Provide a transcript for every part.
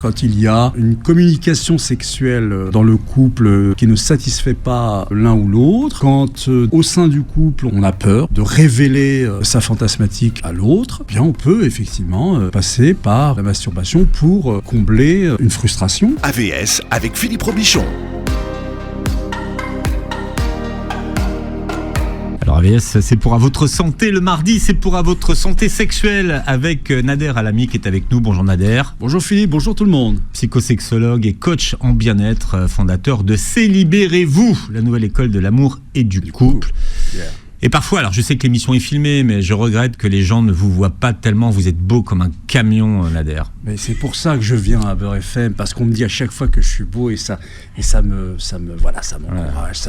quand il y a une communication sexuelle dans le couple qui ne satisfait pas l'un ou l'autre, quand au sein du couple on a peur de révéler sa fantasmatique à l'autre, eh bien on peut effectivement passer par la masturbation pour combler une frustration. AVS avec Philippe Robichon. Alors AVS, c'est pour à votre santé. Le mardi, c'est pour à votre santé sexuelle avec Nader Alami qui est avec nous. Bonjour Nader. Bonjour Philippe, bonjour tout le monde. Psychosexologue et coach en bien-être, fondateur de Célibérez-vous, la nouvelle école de l'amour et du couple. Yeah. Et parfois, alors je sais que l'émission est filmée, mais je regrette que les gens ne vous voient pas tellement. Vous êtes beau comme un camion, Nader. Mais c'est pour ça que je viens à Beurre FM, parce qu'on me dit à chaque fois que je suis beau et ça m'encourage.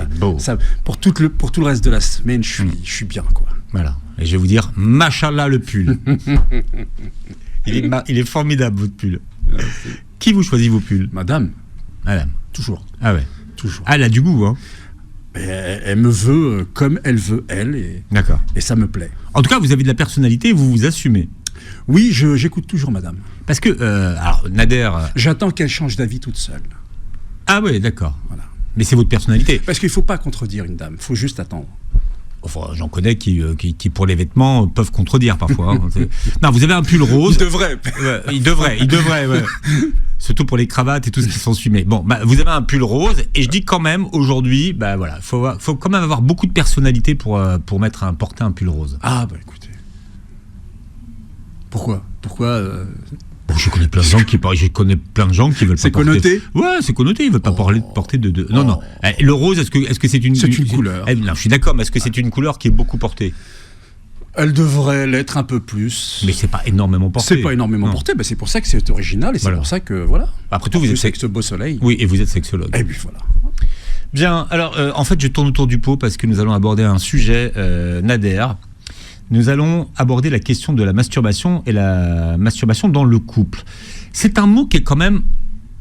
Pour tout le reste de la semaine, je suis bien, quoi. Voilà. Et je vais vous dire, machallah le pull. il est formidable votre pull. Merci. Qui vous choisit vos pulls? Madame. Madame. Toujours. Ah ouais. Toujours. Ah, elle a du goût, hein. Elle me veut comme elle veut, elle, D'accord. Et ça me plaît. En tout cas, vous avez de la personnalité, vous vous assumez. Oui, j'écoute toujours madame. Parce que, alors, Nader... J'attends qu'elle change d'avis toute seule. Ah ouais, d'accord. Voilà. Mais c'est votre personnalité. Parce qu'il ne faut pas contredire une dame, il faut juste attendre. Enfin, j'en connais qui, pour les vêtements, peuvent contredire parfois. Hein. Non, vous avez un pull rose. Il devrait, ouais. Surtout pour les cravates et tout ce qui s'ensuit. Mais bon, vous avez un pull rose, et je dis quand même, aujourd'hui, voilà, faut quand même avoir beaucoup de personnalité pour porter un pull rose. Ah, écoutez. Pourquoi Bon, je connais plein de gens qui veulent pas porter. C'est connoté. Ouais, c'est connoté. Ils veulent pas porter de. Non. Le rose, est-ce que c'est une. C'est une couleur. Non, je suis d'accord, mais est-ce que c'est une couleur qui est beaucoup portée? Elle devrait l'être un peu plus. Mais c'est pas énormément porté. C'est pas énormément porté. C'est pour ça que c'est original et c'est pour ça que voilà. Après tout, vous êtes avec ce beau soleil. Oui, et vous êtes sexologue. Et puis voilà. Bien. Alors, en fait, je tourne autour du pot parce que nous allons aborder un sujet, Nader. Nous allons aborder la question de la masturbation et la masturbation dans le couple. C'est un mot qui est quand même,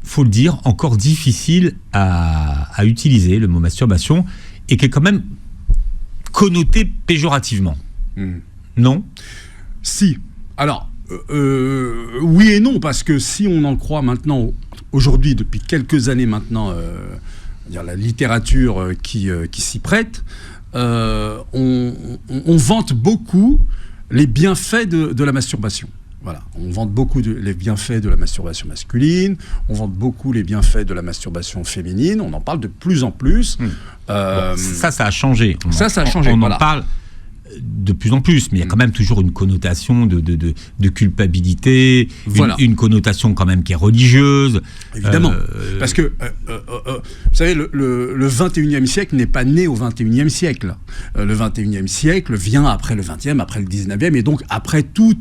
faut le dire, encore difficile à utiliser, le mot masturbation, et qui est quand même connoté péjorativement. Non? Si. Alors, oui et non, parce que si on en croit maintenant, aujourd'hui, depuis quelques années maintenant, la littérature qui s'y prête, on vante beaucoup les bienfaits de la masturbation. Voilà, on vante beaucoup les bienfaits de la masturbation masculine, on vante beaucoup les bienfaits de la masturbation féminine, on en parle de plus en plus. Ça a changé. Ça a changé. On en parle de plus en plus, mais il y a quand même toujours une connotation de culpabilité, une connotation quand même qui est religieuse. Évidemment, parce que, vous savez, le 21e siècle n'est pas né au 21e siècle. Le 21e siècle vient après le 20e, après le 19e, et donc après tout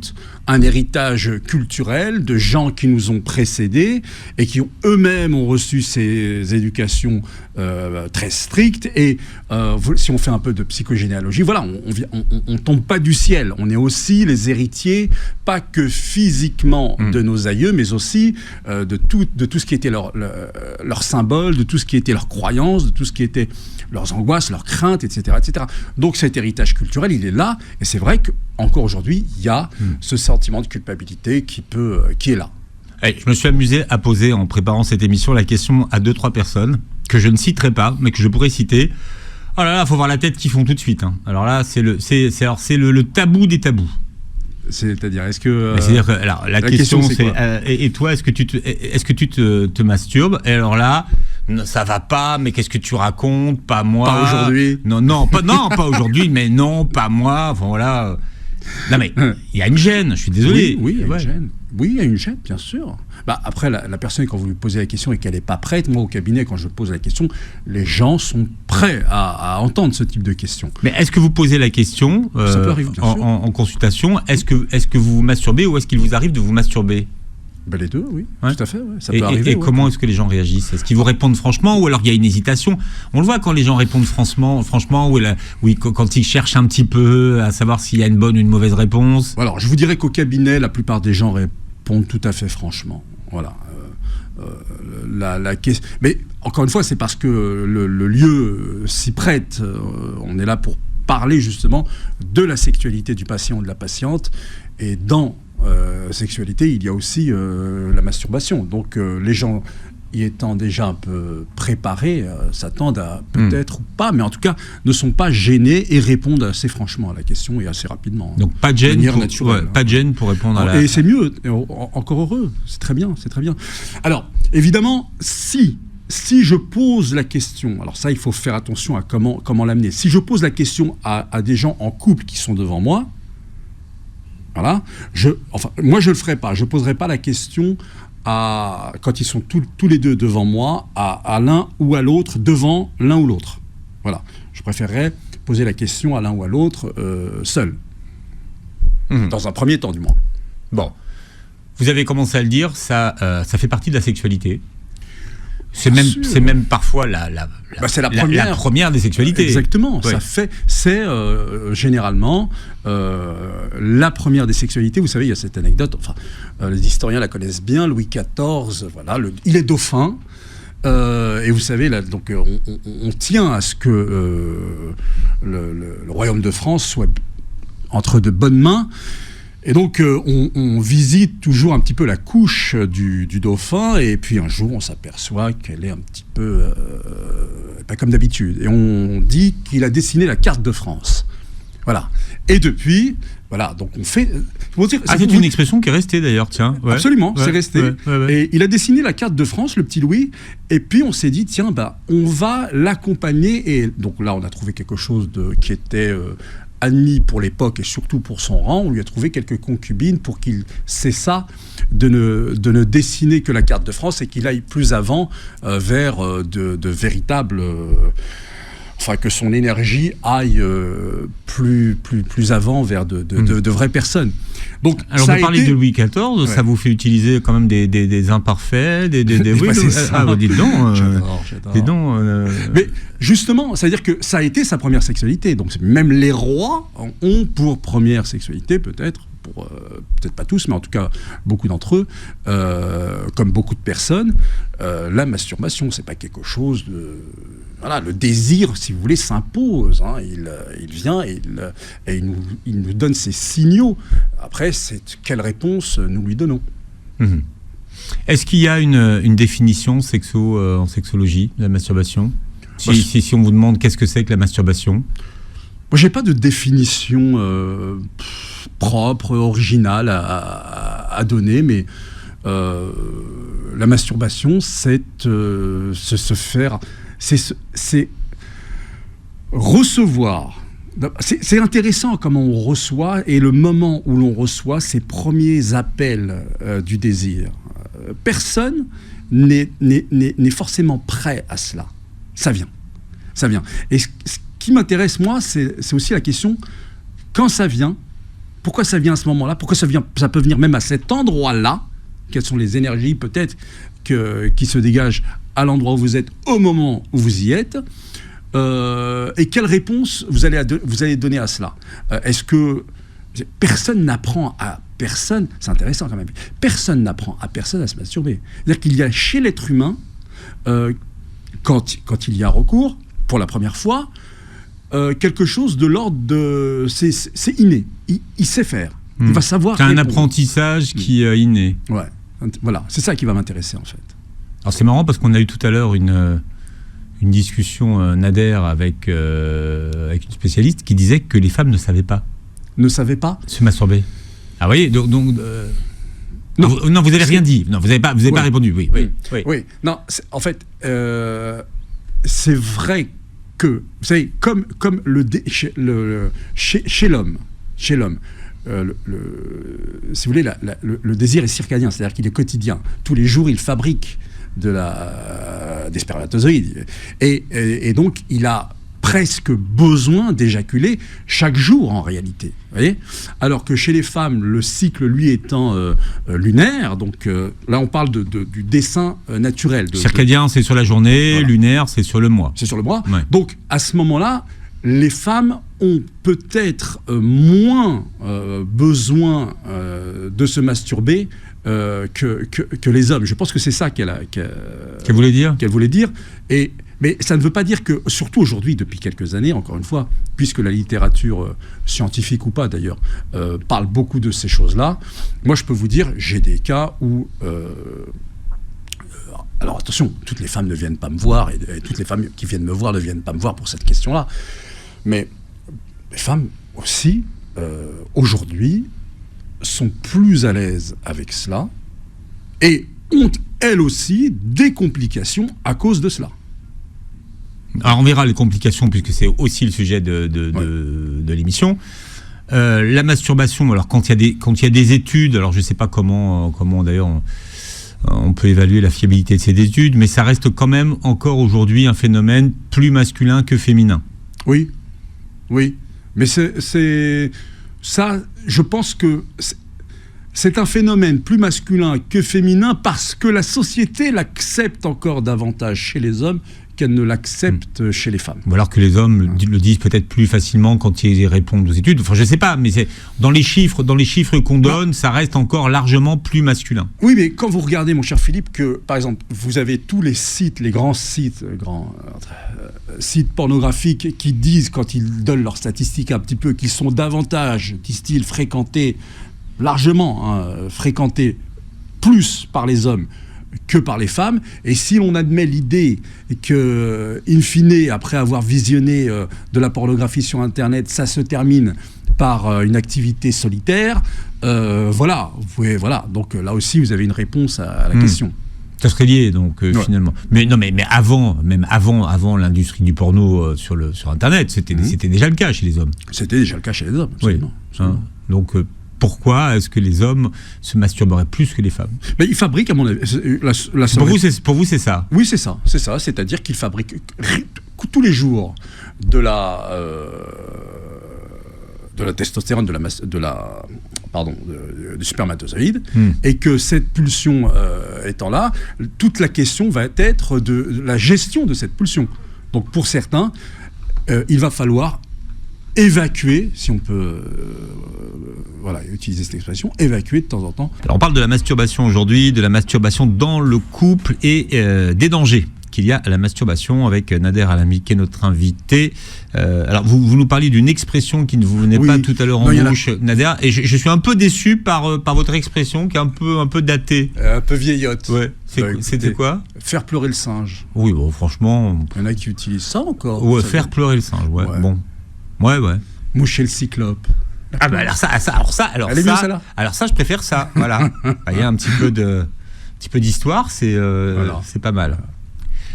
un héritage culturel de gens qui nous ont précédés et qui eux-mêmes ont reçu ces éducations très strictes. Et si on fait un peu de psychogénéalogie, voilà, on tombe pas du ciel. On est aussi les héritiers, pas que physiquement de nos aïeux, mais aussi de tout ce qui était leur symbole, de tout ce qui était leur croyance, de tout ce qui était leurs angoisses, leurs craintes, etc., etc. Donc cet héritage culturel, il est là, et c'est vrai qu'encore aujourd'hui, il y a ce sentiment de culpabilité qui est là. Je me suis amusé à poser, en préparant cette émission, la question à 2-3 personnes, que je ne citerai pas, mais que je pourrais citer. Oh là là, faut voir la tête qu'ils font tout de suite. Hein. Alors là, c'est le tabou des tabous. C'est-à-dire, est-ce que... C'est-à-dire que alors, la question c'est et toi, est-ce que tu te masturbes? Et alors là, ça va pas, mais qu'est-ce que tu racontes? Pas moi. Pas aujourd'hui. Non, pas aujourd'hui, mais non, pas moi. Enfin voilà. Non mais il y a une gêne, je suis désolé. Oui, il y a une gêne. Oui, il y a une gêne, bien sûr. Après, la personne, quand vous lui posez la question et qu'elle n'est pas prête, moi au cabinet, quand je pose la question, les gens sont prêts à entendre ce type de questions. Mais est-ce que vous posez la question ça peut arriver, bien sûr. En consultation, est-ce que vous vous masturbez ou est-ce qu'il vous arrive de vous masturber? Les deux, oui, ouais. Tout à fait. Ouais. Ça peut arriver. Et comment est-ce que les gens réagissent? Est-ce qu'ils vous répondent franchement ou alors il y a une hésitation? On le voit quand les gens répondent franchement ou quand ils cherchent un petit peu à savoir s'il y a une bonne ou une mauvaise réponse. Alors, je vous dirais qu'au cabinet, la plupart des gens répondent tout à fait franchement. Voilà. La question. Mais encore une fois, c'est parce que le lieu s'y prête. On est là pour parler justement de la sexualité du patient ou de la patiente. Et dans sexualité, il y a aussi la masturbation. Donc les gens y étant déjà un peu préparés, s'attendent à peut-être ou pas, mais en tout cas ne sont pas gênés et répondent assez franchement à la question et assez rapidement. Donc pas de gêne, pas de gêne pour répondre à la... Et c'est mieux, encore heureux, c'est très bien, c'est très bien. Alors, évidemment, si je pose la question, alors ça il faut faire attention à comment l'amener, si je pose la question à des gens en couple qui sont devant moi, voilà, moi je le ferai pas, je poserai pas la question quand ils sont tous les deux devant moi, à l'un ou à l'autre, devant l'un ou l'autre. Voilà. Je préférerais poser la question à l'un ou à l'autre seul. Dans un premier temps, du moins. Bon. Vous avez commencé à le dire, ça fait partie de la sexualité. C'est même parfois c'est la première des sexualités. Exactement. Ouais. C'est généralement la première des sexualités. Vous savez, il y a cette anecdote. Enfin, les historiens la connaissent bien. Louis XIV, voilà, il est dauphin. Et vous savez, là, donc, on tient à ce que le royaume de France soit entre de bonnes mains. Et donc, on visite toujours un petit peu la couche du dauphin, et puis un jour, on s'aperçoit qu'elle est un petit peu pas comme d'habitude. Et on dit qu'il a dessiné la carte de France. Voilà. Et depuis, voilà, donc on fait... c'est une expression qui est restée d'ailleurs, tiens. Ouais. Absolument, c'est resté. Ouais. Et il a dessiné la carte de France, le petit Louis, et puis on s'est dit, tiens, on va l'accompagner. Et donc là, on a trouvé quelque chose qui était... admis pour l'époque et surtout pour son rang. On lui a trouvé quelques concubines pour qu'il cessât de ne dessiner que la carte de France et qu'il aille plus avant vers de véritables... que son énergie aille plus avant vers de vraies personnes. Donc, alors, vous parlez de Louis XIV, ça vous fait utiliser quand même des imparfaits, oui, c'est ça. Dites donc. J'adore. Mais justement, c'est-à-dire que ça a été sa première sexualité. Donc, même les rois ont pour première sexualité, peut-être pas tous, mais en tout cas beaucoup d'entre eux, comme beaucoup de personnes, la masturbation, c'est pas quelque chose de... Voilà, le désir, si vous voulez, s'impose. Hein. Il vient et il nous donne ses signaux. Après, c'est quelle réponse nous lui donnons. Est-ce qu'il y a une définition en sexologie de la masturbation ? Si on vous demande qu'est-ce que c'est que la masturbation ? Moi, j'ai pas de définition propre, originale à donner, mais la masturbation, c'est se faire... C'est recevoir. C'est intéressant comment on reçoit et le moment où l'on reçoit ces premiers appels du désir. Personne n'est forcément prêt à cela. Ça vient. Et ce qui m'intéresse, moi, c'est aussi la question, quand ça vient, pourquoi ça vient à ce moment-là, pourquoi ça peut venir même à cet endroit-là, quelles sont les énergies peut-être qui se dégagent à l'endroit où vous êtes, au moment où vous y êtes, et quelle réponse vous allez donner à cela. Est-ce que personne n'apprend à personne, c'est intéressant quand même, personne n'apprend à personne à se masturber. C'est-à-dire qu'il y a chez l'être humain, quand il y a recours, pour la première fois, quelque chose de l'ordre de... C'est inné, il sait faire, il va savoir... C'est un apprentissage qui est inné. Ouais, voilà, c'est ça qui va m'intéresser en fait. Alors c'est marrant parce qu'on a eu tout à l'heure une discussion Nader avec une spécialiste qui disait que les femmes ne savaient pas. Ne savaient pas se masturber. Ah vous voyez, donc non, vous n'avez rien dit. Non, vous n'avez pas répondu. Oui. Non, en fait, c'est vrai que, vous savez, comme chez l'homme, si vous voulez, le désir est circadien, c'est-à-dire qu'il est quotidien. Tous les jours, il fabrique des spermatozoïdes. Et donc, il a presque besoin d'éjaculer chaque jour, en réalité. Vous voyez ? Alors que chez les femmes, le cycle, lui, étant lunaire, donc là, on parle du dessin naturel. Circadien, c'est sur la journée, voilà. Lunaire, c'est sur le mois. C'est sur le mois. Ouais. Donc, à ce moment-là, les femmes ont peut-être moins besoin de se masturber que les hommes. Je pense que c'est ça qu'elle voulait dire. Et Mais ça ne veut pas dire que, surtout aujourd'hui, depuis quelques années, encore une fois, puisque la littérature scientifique ou pas d'ailleurs, parle beaucoup de ces choses-là, moi je peux vous dire, j'ai des cas où... alors attention, toutes les femmes ne viennent pas me voir, et toutes les femmes qui viennent me voir ne viennent pas me voir pour cette question-là, mais les femmes aussi, aujourd'hui, sont plus à l'aise avec cela, et ont, elles aussi, des complications à cause de cela. Alors on verra les complications puisque c'est aussi le sujet de l'émission. La masturbation, alors quand il y a des études, alors je ne sais pas comment d'ailleurs on peut évaluer la fiabilité de ces études, mais ça reste quand même encore aujourd'hui un phénomène plus masculin que féminin. Oui, mais c'est ça, je pense que c'est un phénomène plus masculin que féminin parce que la société l'accepte encore davantage chez les hommes qu'elle ne l'accepte chez les femmes. Ou alors que les hommes le disent peut-être plus facilement quand ils répondent aux études. Enfin, je ne sais pas, mais c'est dans les chiffres qu'on donne, ça reste encore largement plus masculin. Oui, mais quand vous regardez, mon cher Philippe, que par exemple, vous avez tous les sites, les grands sites pornographiques qui disent, quand ils donnent leurs statistiques un petit peu, qu'ils sont davantage, disent-ils, fréquentés plus par les hommes que par les femmes, et si l'on admet l'idée que, in fine, après avoir visionné de la pornographie sur Internet, ça se termine par une activité solitaire, donc là aussi vous avez une réponse à la question. Ça serait lié, donc, finalement. Mais non, mais avant l'industrie du porno sur Internet, c'était déjà le cas chez les hommes. C'était déjà le cas chez les hommes, absolument. Oui. Donc, pourquoi est-ce que les hommes se masturberaient plus que les femmes ? Mais ils fabriquent, à mon avis... Pour vous, c'est ça ? Oui, c'est ça. C'est-à-dire qu'ils fabriquent tous les jours de la testostérone, du spermatozoïde, et que cette pulsion étant là, toute la question va être de la gestion de cette pulsion. Donc pour certains, il va falloir évacuer, si on peut utiliser cette expression, évacuer de temps en temps. Alors on parle de la masturbation aujourd'hui, de la masturbation dans le couple et des dangers qu'il y a à la masturbation avec Nader Alami qui est notre invité. Alors vous nous parliez d'une expression qui ne vous venait pas tout à l'heure en bouche, Nader, et je suis un peu déçu par votre expression qui est un peu datée. Un peu vieillotte. Ouais. C'était quoi ? Faire pleurer le singe. Oui, bon, franchement... Il y en a qui utilisent ça encore. Ouais, faire pleurer le singe, ouais. Bon. Ouais. Moucher le cyclope. Ah bah alors ça, je préfère ça. Voilà. Il y a un petit peu d'histoire, c'est pas mal.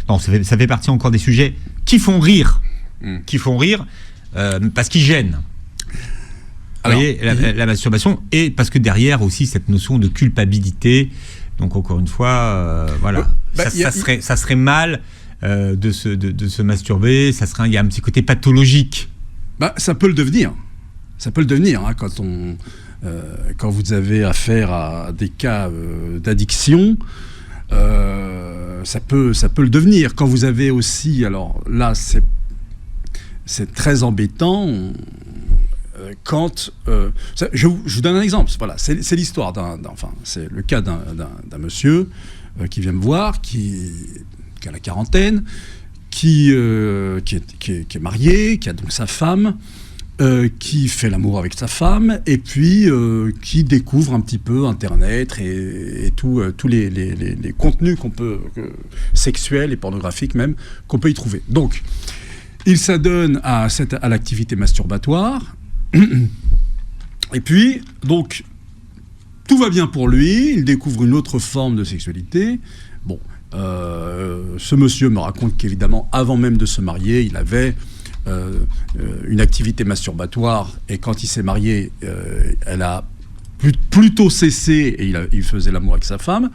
Non, ça fait partie encore des sujets qui font rire, parce qu'ils gênent. Alors, vous voyez, la masturbation, et parce que derrière aussi cette notion de culpabilité. Donc encore une fois, ça serait mal de se masturber. Il y a un petit côté pathologique. Ça peut le devenir. Quand vous avez affaire à des cas d'addiction, ça peut le devenir. Quand vous avez aussi, alors là, c'est très embêtant. Je vous donne un exemple. Voilà, c'est l'histoire c'est le cas d'un monsieur qui vient me voir, qui a la quarantaine, qui est marié, qui a donc sa femme, qui fait l'amour avec sa femme, et puis qui découvre un petit peu Internet et tous les contenus sexuels et pornographiques même, qu'on peut y trouver. Donc, il s'adonne à l'activité masturbatoire, et puis, donc, tout va bien pour lui, il découvre une autre forme de sexualité. Bon, ce monsieur me raconte qu'évidemment, avant même de se marier, il avait une activité masturbatoire, et quand il s'est marié, elle a plutôt cessé, et il faisait l'amour avec sa femme.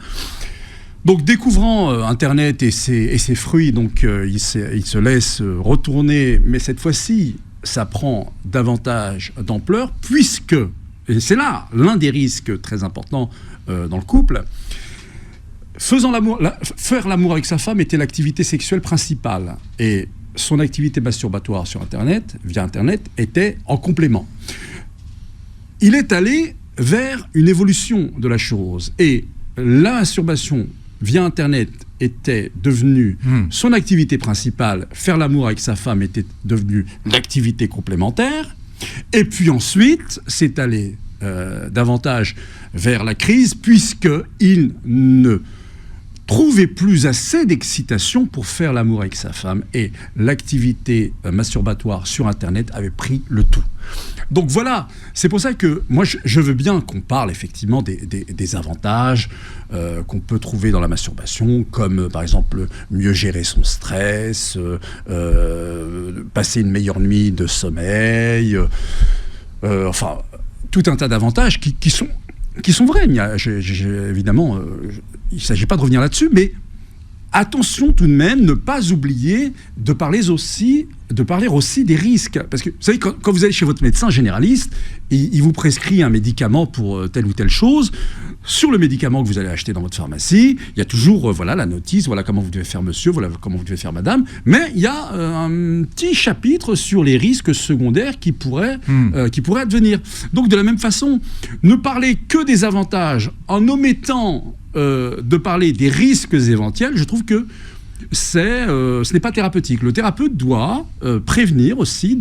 Donc, découvrant Internet et ses fruits, donc il se laisse retourner, mais cette fois-ci, ça prend davantage d'ampleur, puisque, et c'est là l'un des risques très importants dans le couple, faire l'amour avec sa femme était l'activité sexuelle principale, et son activité masturbatoire via Internet, était en complément. Il est allé vers une évolution de la chose, et la masturbation via Internet était devenu son activité principale, faire l'amour avec sa femme était devenu l'activité complémentaire, et puis ensuite c'est allé davantage vers la crise, puisqu'il ne trouvait plus assez d'excitation pour faire l'amour avec sa femme, et l'activité masturbatoire sur Internet avait pris le tout. Donc voilà, c'est pour ça que moi je veux bien qu'on parle effectivement des avantages qu'on peut trouver dans la masturbation, comme par exemple mieux gérer son stress, passer une meilleure nuit de sommeil, enfin tout un tas d'avantages qui sont vrais. Évidemment, il ne s'agit pas de revenir là-dessus, mais attention tout de même, ne pas oublier de parler aussi des risques. Parce que, vous savez, quand vous allez chez votre médecin généraliste, il vous prescrit un médicament pour telle ou telle chose. Sur le médicament que vous allez acheter dans votre pharmacie, il y a toujours la notice, voilà comment vous devez faire monsieur, voilà comment vous devez faire madame. Mais il y a un petit chapitre sur les risques secondaires qui pourraient advenir. Donc de la même façon, ne parler que des avantages en omettant de parler des risques éventuels, je trouve que ce n'est pas thérapeutique. Le thérapeute doit prévenir aussi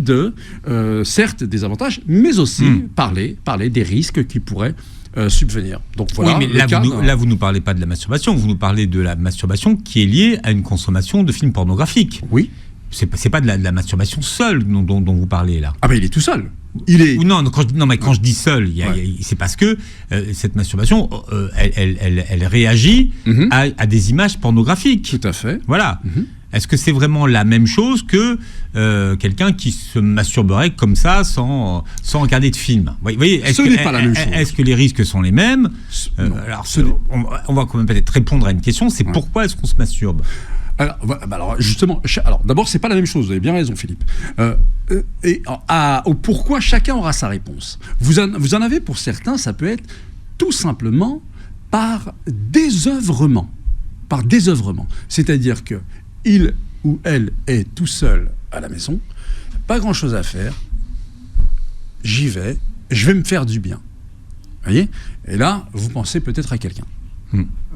certes des avantages, mais aussi parler des risques qui pourraient subvenir. Donc voilà. Oui, mais là, vous nous parlez pas de la masturbation, vous nous parlez de la masturbation qui est liée à une consommation de films pornographiques. Oui. C'est pas de la masturbation seule dont vous parlez là. Ah ben il est tout seul. Quand je dis seul, c'est parce que cette masturbation, elle réagit à des images pornographiques. Tout à fait. Voilà. Est-ce que c'est vraiment la même chose que quelqu'un qui se masturberait comme ça sans regarder de film? Vous voyez, ce n'est pas la même chose. Est-ce que les risques sont les mêmes? On va quand même peut-être répondre à une question, c'est pourquoi est-ce qu'on se masturbe? Alors justement, d'abord c'est pas la même chose, vous avez bien raison Philippe. Au pourquoi, chacun aura sa réponse. Vous en avez pour certains, ça peut être tout simplement par désœuvrement. C'est-à-dire que il ou elle est tout seul à la maison, pas grand-chose à faire, j'y vais, je vais me faire du bien. Vous voyez? Et là, vous pensez peut-être à quelqu'un.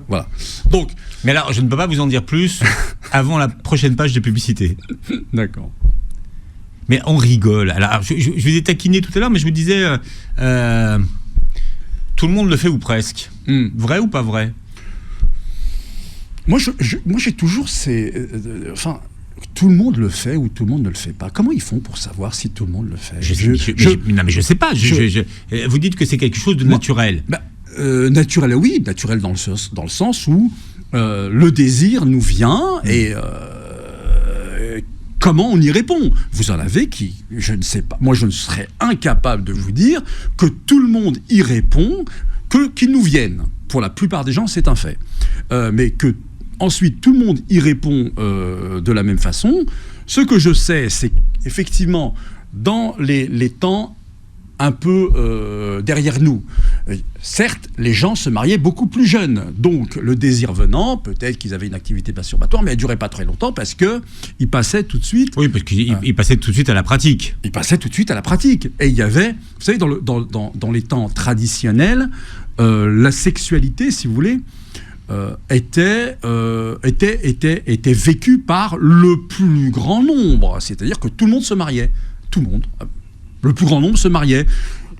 Voilà. Donc, mais alors, je ne peux pas vous en dire plus avant la prochaine page de publicité. D'accord. Mais on rigole. Alors, je vous ai taquiné tout à l'heure, mais je me disais, tout le monde le fait ou presque. Vrai ou pas vrai? Moi, j'ai toujours tout le monde le fait ou tout le monde ne le fait pas. Comment ils font pour savoir si tout le monde le fait? Non, mais je sais pas. Vous dites que c'est quelque chose de naturel. Naturel, oui, naturel dans le sens où le désir nous vient et comment on y répond. Vous en avez qui, je ne sais pas, moi je ne serais incapable de vous dire que tout le monde y répond, qu'ils nous viennent. Pour la plupart des gens, c'est un fait. Mais que ensuite tout le monde y répond de la même façon. Ce que je sais, c'est qu'effectivement, dans les temps un peu derrière nous. Certes, les gens se mariaient beaucoup plus jeunes, donc le désir venant, peut-être qu'ils avaient une activité masturbatoire, mais elle ne durait pas très longtemps parce qu'ils passaient tout de suite... Oui, parce qu'ils passaient tout de suite à la pratique. Ils passaient tout de suite à la pratique. Et il y avait, vous savez, dans les temps traditionnels, la sexualité, si vous voulez, était vécue par le plus grand nombre. C'est-à-dire que tout le monde se mariait. Tout le monde. Le plus grand nombre se mariait.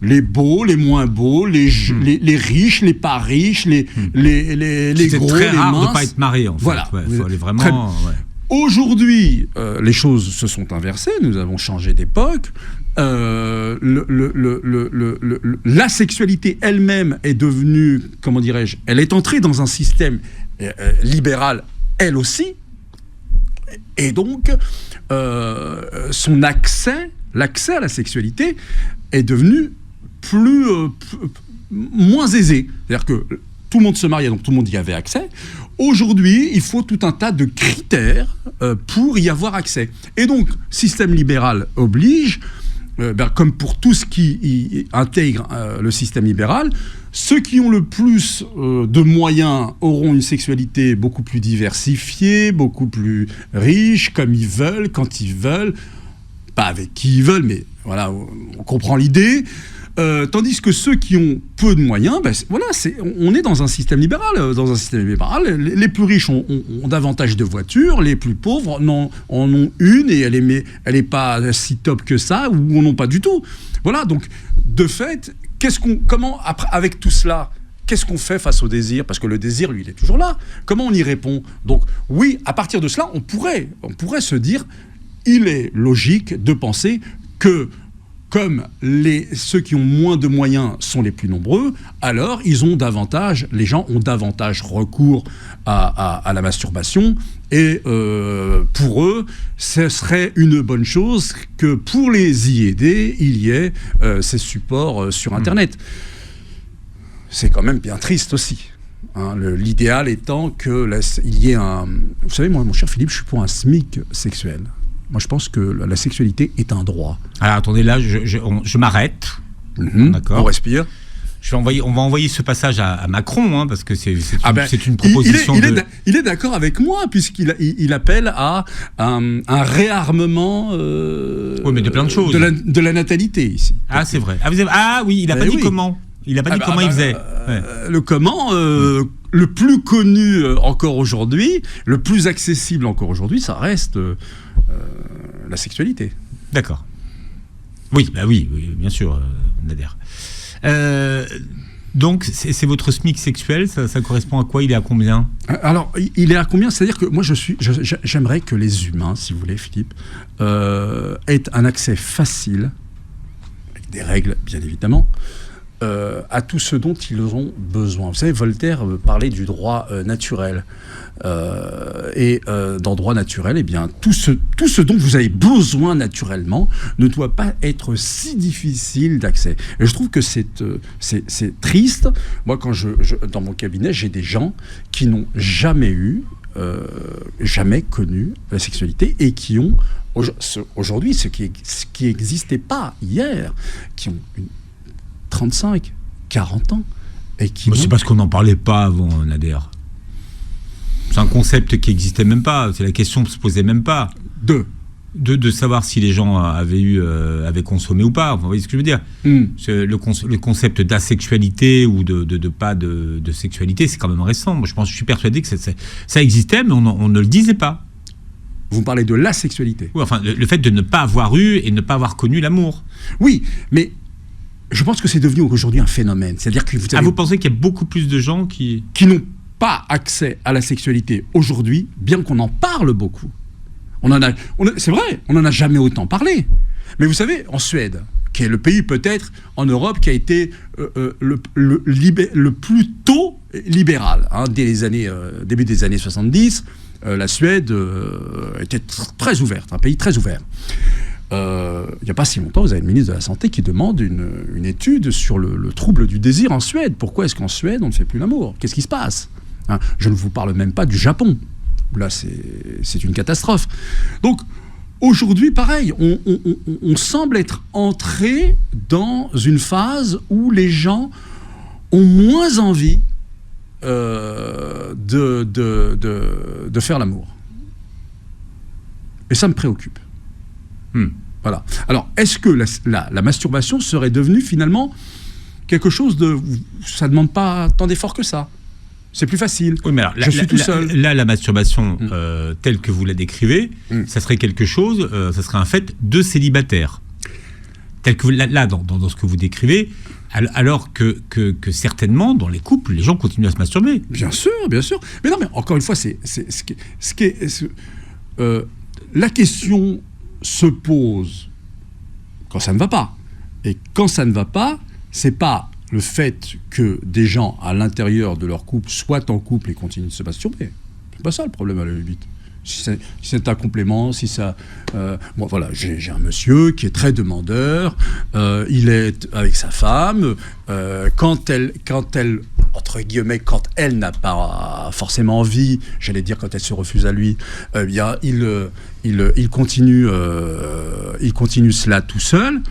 Les beaux, les moins beaux, les riches, les pas riches, les gros, les minces. C'est très rare de ne pas être marié, en fait. Voilà. Il faut aller vraiment... Ouais. Aujourd'hui, les choses se sont inversées. Nous avons changé d'époque. La sexualité elle-même est devenue, comment dirais-je, elle est entrée dans un système libéral, elle aussi. Et donc, l'accès à la sexualité est devenu moins aisé. C'est-à-dire que tout le monde se mariait, donc tout le monde y avait accès. Aujourd'hui, il faut tout un tas de critères pour y avoir accès. Et donc, système libéral oblige, comme pour tout ce qui intègre le système libéral, ceux qui ont le plus de moyens auront une sexualité beaucoup plus diversifiée, beaucoup plus riche, comme ils veulent, quand ils veulent, pas avec qui ils veulent, mais voilà, on comprend l'idée. Tandis que ceux qui ont peu de moyens, voilà, on est dans un système libéral. Les plus riches ont davantage de voitures, les plus pauvres en ont une et elle est pas si top que ça, ou en ont pas du tout. Voilà, donc de fait, comment avec tout cela, qu'est-ce qu'on fait face au désir ? Parce que le désir, lui, il est toujours là. Comment on y répond ? Donc oui, à partir de cela, on pourrait se dire, il est logique de penser que comme ceux qui ont moins de moyens sont les plus nombreux, alors les gens ont davantage recours à la masturbation. Et pour eux, ce serait une bonne chose que pour les y aider, il y ait ces supports sur Internet. C'est quand même bien triste aussi. Hein, l'idéal étant qu'il y ait un... Vous savez, moi, mon cher Philippe, je suis pour un SMIC sexuel. Moi, je pense que la sexualité est un droit. Alors, attendez, là, je m'arrête. D'accord. On respire. On va envoyer ce passage à Macron, hein, parce que c'est une proposition. Il est d'accord avec moi, puisqu'il appelle à un réarmement oui, mais de plein de choses. De la natalité, ici. Ah, c'est vrai. Oui, il n'a pas dit comment. Il n'a pas dit comment il faisait. Le comment, le plus connu encore aujourd'hui, le plus accessible encore aujourd'hui, ça reste la sexualité. D'accord. Oui, bien sûr, Nader. Donc, c'est votre SMIC sexuel, ça correspond à quoi ? Il est à combien ? Alors, il est à combien ? C'est-à-dire que moi, j'aimerais que les humains, si vous voulez, Philippe, aient un accès facile, avec des règles, bien évidemment, à tout ce dont ils ont besoin. Vous savez, Voltaire parlait du droit naturel. Dans droit naturel, eh bien, tout ce dont vous avez besoin naturellement ne doit pas être si difficile d'accès. Et je trouve que c'est triste. Moi, quand dans mon cabinet, j'ai des gens qui n'ont jamais connu la sexualité et qui ont aujourd'hui ce qui n'existait pas hier, qui ont 35, 40 ans. Et c'est parce qu'on n'en parlait pas avant, Nader. C'est un concept qui n'existait même pas. C'est la question ne se posait même pas. De savoir si les gens avaient consommé ou pas. Vous voyez ce que je veux dire ? Le concept d'asexualité ou de pas de sexualité, c'est quand même récent. Moi, je suis persuadé que ça existait, mais on ne le disait pas. Vous parlez de l'asexualité ? Oui, enfin, le fait de ne pas avoir eu et ne pas avoir connu l'amour. Oui, mais je pense que c'est devenu aujourd'hui un phénomène. C'est-à-dire que vous pensez qu'il y a beaucoup plus de gens qui n'ont pas accès à la sexualité aujourd'hui, bien qu'on en parle beaucoup. C'est vrai, on n'en a jamais autant parlé. Mais vous savez, en Suède, qui est le pays peut-être en Europe qui a été le plus tôt libéral, hein, dès début des années 70, la Suède était très ouverte, un pays très ouvert. Il n'y a pas si longtemps, vous avez le ministre de la Santé qui demande une étude sur le trouble du désir en Suède. Pourquoi est-ce qu'en Suède, on ne fait plus l'amour ? Qu'est-ce qui se passe ? Hein, je ne vous parle même pas du Japon. Là, c'est une catastrophe. Donc, aujourd'hui, pareil, on semble être entré dans une phase où les gens ont moins envie de faire l'amour. Et ça me préoccupe. Voilà. Alors, est-ce que la masturbation serait devenue finalement quelque chose de... Ça ne demande pas tant d'efforts que ça. C'est plus facile. Oui, mais alors, je suis tout seul. Là, la masturbation, telle que vous la décrivez, ça serait quelque chose, ça serait un fait de célibataire. Tel que là, dans ce que vous décrivez, alors que certainement, dans les couples, les gens continuent à se masturber. Bien sûr. Mais non, mais encore une fois, la question se pose quand ça ne va pas. Et quand ça ne va pas, c'est pas le fait que des gens à l'intérieur de leur couple soient en couple et continuent de se masturber. C'est pas ça le problème à la limite. Si c'est un complément, si ça... bon, voilà, j'ai un monsieur qui est très demandeur, il est avec sa femme, quand elle, entre guillemets, quand elle n'a pas forcément envie, j'allais dire quand elle se refuse à lui, bien, il continue cela tout seul.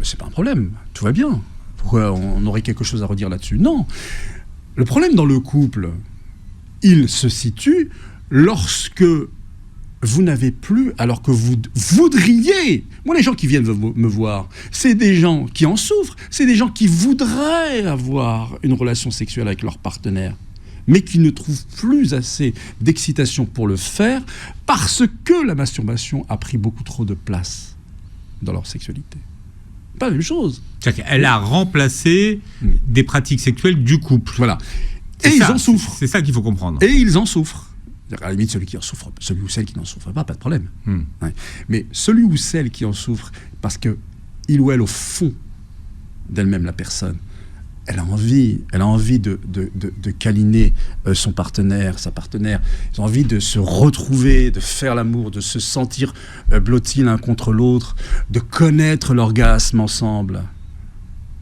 C'est pas un problème, tout va bien. Pourquoi on aurait quelque chose à redire là-dessus ? Non. Le problème dans le couple, il se situe lorsque vous n'avez plus, alors que vous voudriez... Moi, les gens qui viennent me voir, c'est des gens qui en souffrent, c'est des gens qui voudraient avoir une relation sexuelle avec leur partenaire, mais qui ne trouvent plus assez d'excitation pour le faire parce que la masturbation a pris beaucoup trop de place dans leur sexualité. Pas la même chose. C'est-à-dire qu'elle a remplacé des pratiques sexuelles du couple. Voilà. Et ils en souffrent. C'est ça qu'il faut comprendre. Et ils en souffrent. À la limite, celui ou celle qui n'en souffre pas de problème. Ouais. Mais celui ou celle qui en souffre, parce que il ou elle, au fond d'elle-même, la personne, elle a envie de câliner son partenaire, sa partenaire. Ils ont envie de se retrouver, de faire l'amour, de se sentir blottis l'un contre l'autre, de connaître l'orgasme ensemble.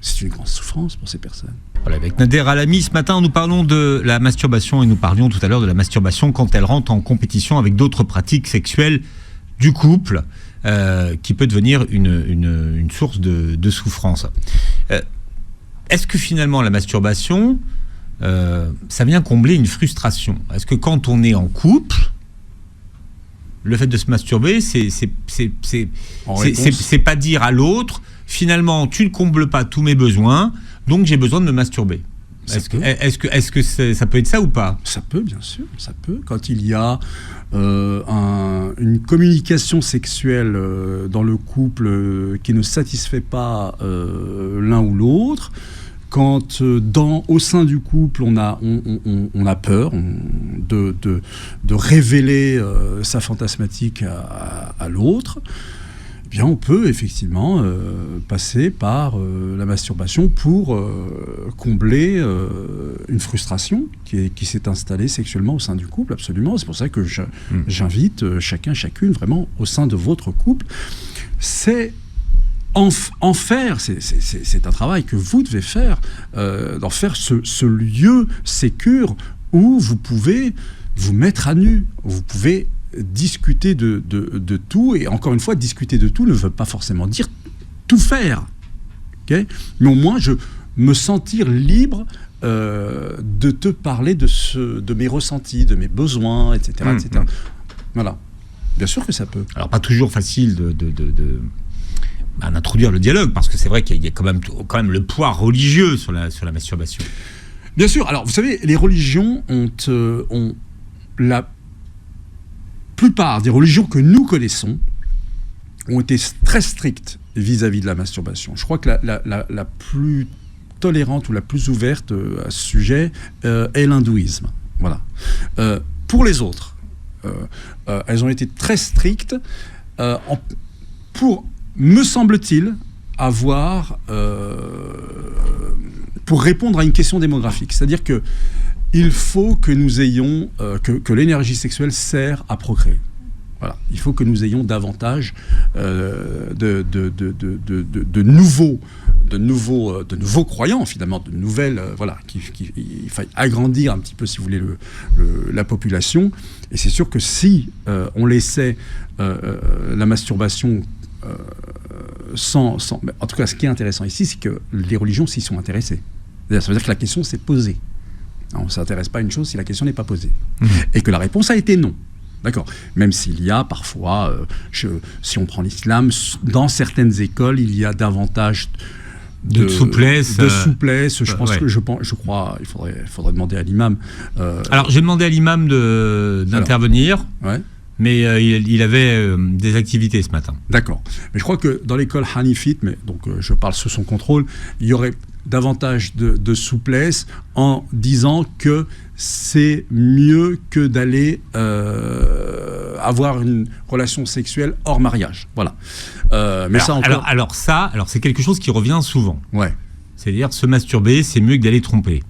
C'est une grande souffrance pour ces personnes. Voilà, avec Nader Alami, ce matin, nous parlons de la masturbation et nous parlions tout à l'heure de la masturbation quand elle rentre en compétition avec d'autres pratiques sexuelles du couple, qui peut devenir une source de souffrance. Est-ce que finalement la masturbation, ça vient combler une frustration ? Est-ce que quand on est en couple, le fait de se masturber, c'est pas dire à l'autre, finalement, tu ne combles pas tous mes besoins, donc j'ai besoin de me masturber. Est-ce que ça peut être ça ou pas ? Ça peut, bien sûr, ça peut. Quand il y a une communication sexuelle dans le couple qui ne satisfait pas l'un ou l'autre, quand au sein du couple on a peur de révéler sa fantasmatique à l'autre, eh bien on peut effectivement passer par la masturbation pour combler une frustration qui s'est installée sexuellement au sein du couple, absolument. C'est pour ça que j'invite chacun, chacune, vraiment, au sein de votre couple, c'est en faire, c'est un travail que vous devez faire, d'en faire ce lieu sécure où vous pouvez vous mettre à nu, où vous pouvez discuter de tout, et encore une fois, discuter de tout ne veut pas forcément dire tout faire, okay ? Mais au moins me sentir libre de te parler de mes ressentis, de mes besoins, etc. etc. Voilà. Bien sûr que ça peut. Alors, pas toujours facile d'introduire le dialogue, parce que c'est vrai qu'il y a quand même le poids religieux sur la masturbation. Bien sûr. Alors, vous savez, les religions ont la plupart des religions que nous connaissons ont été très strictes vis-à-vis de la masturbation. Je crois que la plus tolérante ou la plus ouverte à ce sujet est l'hindouisme. Voilà. Pour les autres, elles ont été très strictes pour, me semble-t-il, pour répondre à une question démographique. C'est-à-dire que il faut que nous ayons que l'énergie sexuelle sert à procréer. Voilà. Il faut que nous ayons davantage de nouveaux croyants, finalement, de nouvelles, il faut agrandir un petit peu, si vous voulez, la population. Et c'est sûr que si on laissait la masturbation en tout cas, ce qui est intéressant ici, c'est que les religions s'y sont intéressées. Ça veut dire que la question s'est posée. On ne s'intéresse pas à une chose si la question n'est pas posée. Et que la réponse a été non. D'accord. Même s'il y a parfois, si on prend l'islam, dans certaines écoles, il y a davantage de souplesse. Je crois, il faudrait demander à l'imam. Alors, j'ai demandé à l'imam d'intervenir. Ouais. Mais il avait des activités ce matin. D'accord. Mais je crois que dans l'école hanifite, donc je parle sous son contrôle, il y aurait davantage de souplesse en disant que c'est mieux que d'aller avoir une relation sexuelle hors mariage. Voilà. Alors c'est quelque chose qui revient souvent. Ouais. C'est-à-dire, se masturber, c'est mieux que d'aller tromper.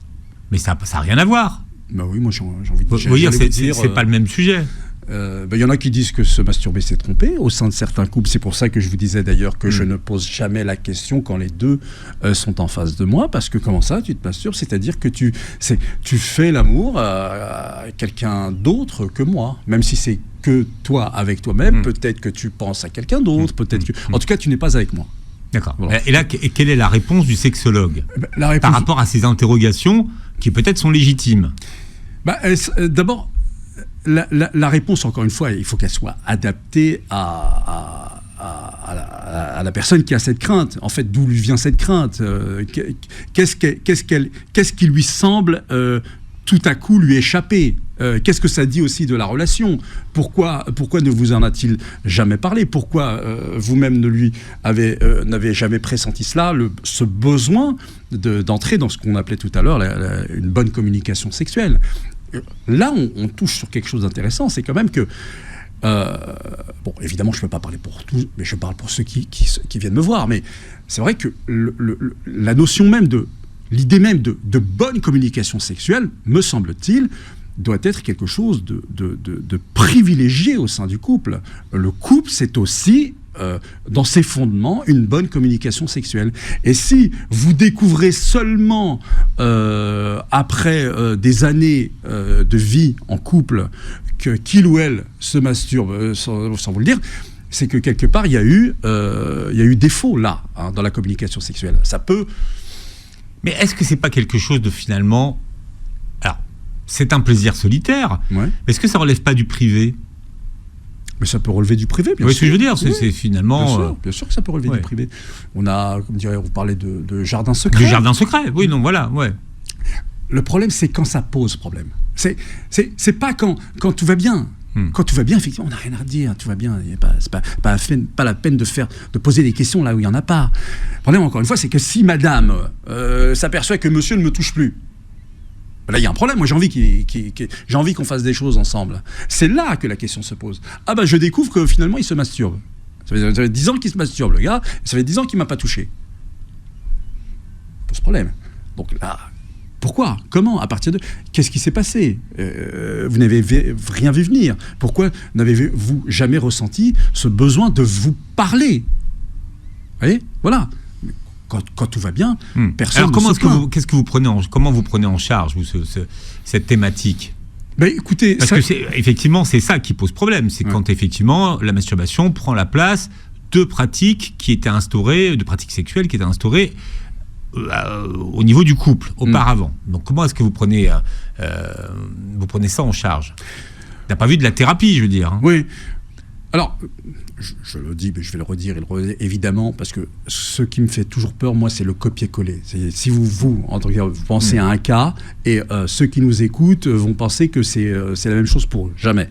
Mais ça n'a rien à voir. Bah oui, moi j'ai envie de dire. C'est pas le même sujet. Y en a qui disent que se masturber, c'est tromper au sein de certains couples. C'est pour ça que je vous disais d'ailleurs que je ne pose jamais la question quand les deux sont en face de moi, parce que comment ça, tu te masturbes ? C'est-à-dire que tu fais l'amour à quelqu'un d'autre que moi, même si c'est que toi avec toi-même. Peut-être que tu penses à quelqu'un d'autre, peut-être que... En tout cas, tu n'es pas avec moi. D'accord. Voilà. Et là, quelle est la réponse du sexologue par rapport à ces interrogations qui peut-être sont légitimes ? D'abord, la réponse, encore une fois, il faut qu'elle soit adaptée à la personne qui a cette crainte. En fait, d'où lui vient cette crainte? Qu'est-ce qui lui semble tout à coup lui échapper? Qu'est-ce que ça dit aussi de la relation? Pourquoi ne vous en a-t-il jamais parlé? Pourquoi vous-même n'avez jamais pressenti cela, ce besoin d'entrer dans ce qu'on appelait tout à l'heure une bonne communication sexuelle? Là, on touche sur quelque chose d'intéressant, c'est quand même que bon, évidemment, je ne peux pas parler pour tous, mais je parle pour ceux qui viennent me voir. Mais c'est vrai que la notion même l'idée même de bonne communication sexuelle, me semble-t-il, doit être quelque chose de privilégié au sein du couple. Le couple, c'est aussi, dans ses fondements, une bonne communication sexuelle. Et si vous découvrez seulement, après des années de vie en couple, qu'il ou elle se masturbe sans vous le dire, c'est que quelque part, il y a eu défaut là, hein, dans la communication sexuelle. Ça peut... Mais est-ce que c'est pas quelque chose de finalement... Alors, c'est un plaisir solitaire, ouais. Mais est-ce que ça relève pas du privé? Mais ça peut relever du privé, bien sûr. Oui, ce que je veux dire, oui. C'est finalement... Bien sûr que ça peut relever du privé. On a, comme dirait, vous parlez de jardin secret. Du jardin secret, oui, non, voilà, ouais. Le problème, c'est quand ça pose problème. C'est pas quand tout va bien. Quand tout va bien, effectivement, on n'a rien à redire, tout va bien. C'est pas la peine de poser des questions là où il n'y en a pas. Le problème, encore une fois, c'est que si madame s'aperçoit que monsieur ne me touche plus, là, il y a un problème. Moi, j'ai envie qu'on fasse des choses ensemble. C'est là que la question se pose. Ah je découvre que finalement, il se masturbe. Ça fait 10 ans qu'il se masturbe, le gars. Ça fait 10 ans qu'il ne m'a pas touché. Pose problème. Donc là... Pourquoi? Comment? À partir de... Qu'est-ce qui s'est passé? Vous n'avez rien vu venir. Pourquoi n'avez-vous jamais ressenti ce besoin de vous parler? Vous voyez? Voilà. Quand tout va bien, personne Alors, ne se plaint. Comment vous prenez en charge, vous, cette thématique? Écoutez... Parce que effectivement, c'est ça qui pose problème. C'est quand, effectivement, la masturbation prend la place de pratiques qui étaient instaurées, de pratiques sexuelles qui étaient instaurées au niveau du couple, auparavant. Donc comment est-ce que vous prenez ça en charge? D'un point de vue de la thérapie, je veux dire. Hein. Oui. Alors, je le dis, mais je vais le redire, évidemment, parce que ce qui me fait toujours peur, moi, c'est le copier-coller. Si vous pensez à un cas, et ceux qui nous écoutent vont penser que c'est la même chose pour eux. Jamais.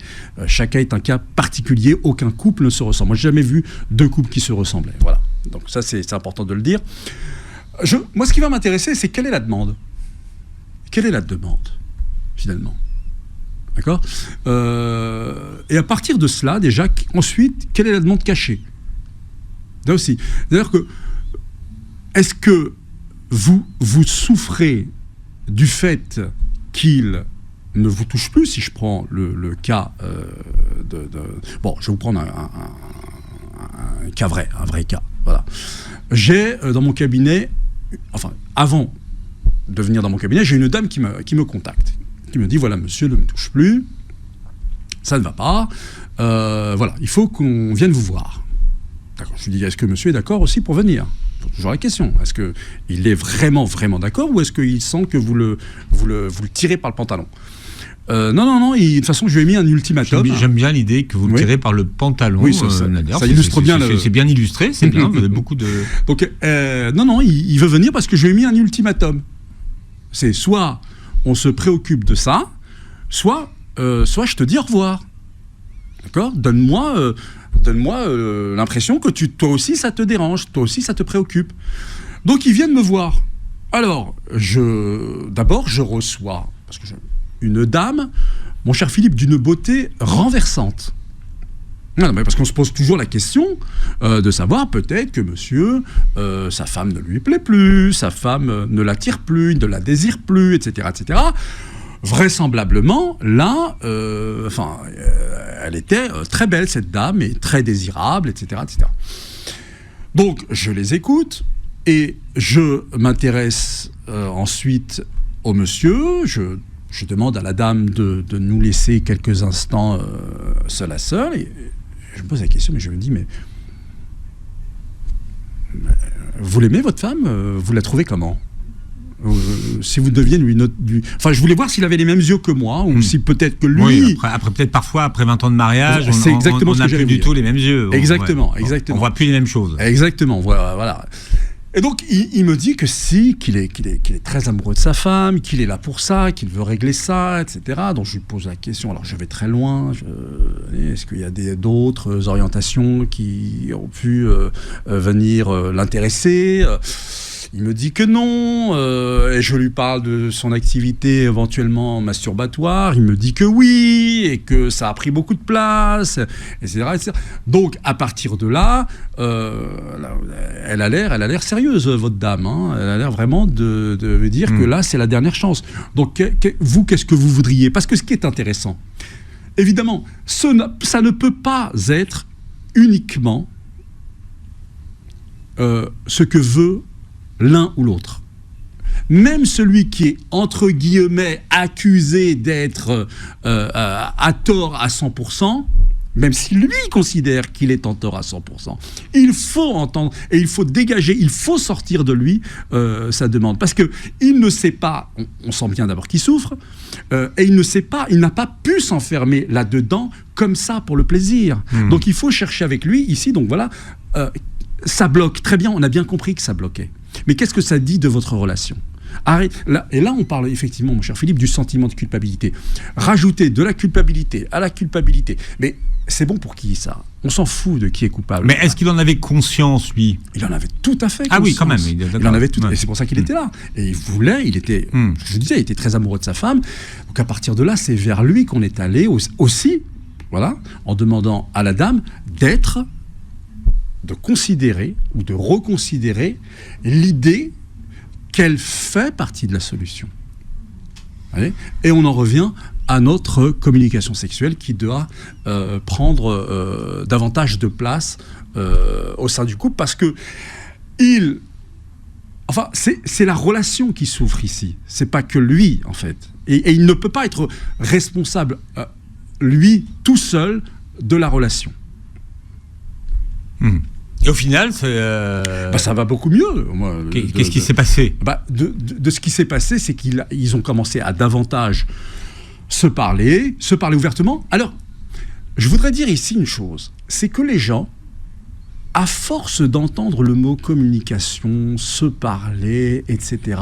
Chacun est un cas particulier, aucun couple ne se ressemble. Moi, j'ai jamais vu deux couples qui se ressemblaient. Voilà. Donc ça, c'est important de le dire. Moi, ce qui va m'intéresser, c'est quelle est la demande? Quelle est la demande, finalement? D'accord? Et à partir de cela, déjà, ensuite, quelle est la demande cachée? Là aussi. C'est-à-dire que, est-ce que vous souffrez du fait qu'il ne vous touche plus, si je prends le cas Bon, je vais vous prendre un cas vrai, un vrai cas. Voilà. J'ai dans mon cabinet... Enfin, avant de venir dans mon cabinet, j'ai une dame qui me contacte, qui me dit, voilà, monsieur ne me touche plus, ça ne va pas, voilà, il faut qu'on vienne vous voir. D'accord. Je lui dis, est-ce que monsieur est d'accord aussi pour venir? Toujours la question, est-ce qu'il est vraiment, vraiment d'accord, ou est-ce qu'il sent que vous le tirez par le pantalon? Non, de toute façon, je lui ai mis un ultimatum. J'aime bien l'idée que vous le tirez par le pantalon. Oui, ça illustre bien. C'est bien illustré, c'est bien, vous avez beaucoup de... Donc, non, il veut venir parce que je lui ai mis un ultimatum. C'est soit on se préoccupe de ça, soit je te dis au revoir. D'accord? Donne-moi l'impression que toi aussi, ça te dérange, toi aussi, ça te préoccupe. Donc, ils viennent me voir. Alors, d'abord, je reçois... Parce que une dame, mon cher Philippe, d'une beauté renversante. Non, mais parce qu'on se pose toujours la question de savoir peut-être que monsieur, sa femme ne lui plaît plus, sa femme ne l'attire plus, ne la désire plus, etc., etc. Vraisemblablement, là, elle était très belle, cette dame, et très désirable, etc., etc. Donc, je les écoute, et je m'intéresse ensuite au monsieur, je demande à la dame de nous laisser quelques instants seul à seul, et je me pose la question, mais je me dis, mais vous l'aimez, votre femme? Vous la trouvez comment? si vous deviez Enfin, je voulais voir s'il avait les mêmes yeux que moi, ou si peut-être que lui... Oui, après peut-être parfois, après 20 ans de mariage, c'est exactement ce on que n'a j'allais plus du dire. tout les mêmes yeux. Exactement. On voit plus les mêmes choses. Exactement, voilà. Et donc, il me dit que qu'il est très amoureux de sa femme, qu'il est là pour ça, qu'il veut régler ça, etc. Donc, je lui pose la question. Alors, je vais très loin. Est-ce qu'il y a d'autres orientations qui ont pu venir l'intéresser ? Il me dit que non, et je lui parle de son activité éventuellement masturbatoire. Il me dit que oui, et que ça a pris beaucoup de place, etc. Donc, à partir de là, elle a l'air sérieuse, votre dame. Hein. Elle a l'air vraiment de me dire que là, c'est la dernière chance. Donc, vous, qu'est-ce que vous voudriez ? Parce que ce qui est intéressant, évidemment, ça ne peut pas être uniquement ce que veut l'un ou l'autre. Même celui qui est, entre guillemets, accusé d'être à tort à 100%, même si lui considère qu'il est en tort à 100%, il faut entendre, et il faut dégager, il faut sortir de lui sa demande. Parce qu'il ne sait pas, on sent bien d'abord qu'il souffre, et il ne sait pas, il n'a pas pu s'enfermer là-dedans comme ça pour le plaisir. Donc il faut chercher avec lui, ici, donc voilà, ça bloque, très bien, on a bien compris que ça bloquait. Mais qu'est-ce que ça dit de votre relation ? Et là, on parle effectivement, mon cher Philippe, du sentiment de culpabilité. Rajouter de la culpabilité à la culpabilité. Mais c'est bon pour qui, ça ? On s'en fout de qui est coupable. Mais est-ce qu'il en avait conscience, lui ? Il en avait tout à fait conscience. Ah oui, quand même. Il en avait tout. Et c'est pour ça qu'il était là. Et il était, je disais, il était très amoureux de sa femme. Donc à partir de là, c'est vers lui qu'on est allé aussi, voilà, en demandant à la dame de considérer ou de reconsidérer l'idée qu'elle fait partie de la solution. Allez, et on en revient à notre communication sexuelle qui doit prendre davantage de place au sein du couple, parce que c'est la relation qui souffre ici. C'est pas que lui, en fait. Et il ne peut pas être responsable, lui, tout seul, de la relation. Et au final, ça va beaucoup mieux. Qu'est-ce qui s'est passé ? De ce qui s'est passé, c'est qu'ils ont commencé à davantage se parler ouvertement. Alors, je voudrais dire ici une chose, c'est que les gens, à force d'entendre le mot communication, se parler, etc.,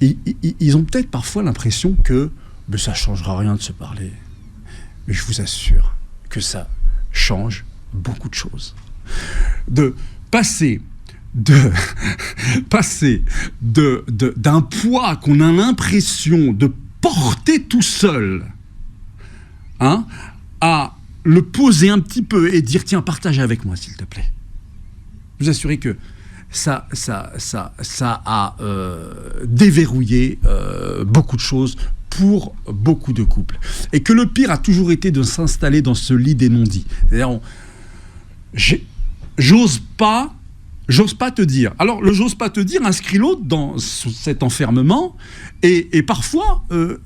ils ont peut-être parfois l'impression que ça ne changera rien de se parler. Mais je vous assure que ça change beaucoup de choses. De passer d'un poids qu'on a l'impression de porter tout seul, hein, à le poser un petit peu et dire tiens, partage avec moi s'il te plaît. Je vous assure que ça a déverrouillé beaucoup de choses pour beaucoup de couples. Et que le pire a toujours été de s'installer dans ce lit des non-dits. C'est-à-dire, j'ose pas te dire. Alors, le j'ose pas te dire inscrit l'autre dans cet enfermement, et parfois,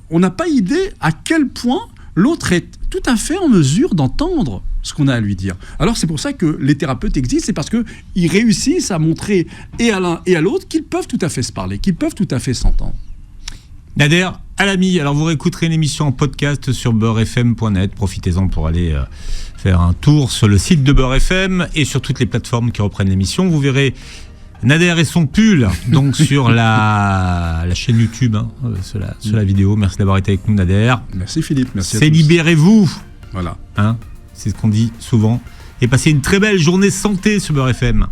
on n'a pas idée à quel point l'autre est tout à fait en mesure d'entendre ce qu'on a à lui dire. Alors, c'est pour ça que les thérapeutes existent, c'est parce qu'ils réussissent à montrer et à l'un et à l'autre qu'ils peuvent tout à fait se parler, qu'ils peuvent tout à fait s'entendre. Nader Alami, alors vous réécouterez une émission en podcast sur beurrefm.net. Profitez-en pour aller faire un tour sur le site de Beurre FM et sur toutes les plateformes qui reprennent l'émission. Vous verrez Nader et son pull donc sur la chaîne YouTube, hein, sur la vidéo. Merci d'avoir été avec nous, Nader. Merci Philippe, merci à tous. Libérez-vous. Voilà. Hein, c'est ce qu'on dit souvent. Et passez une très belle journée santé sur Beurre FM.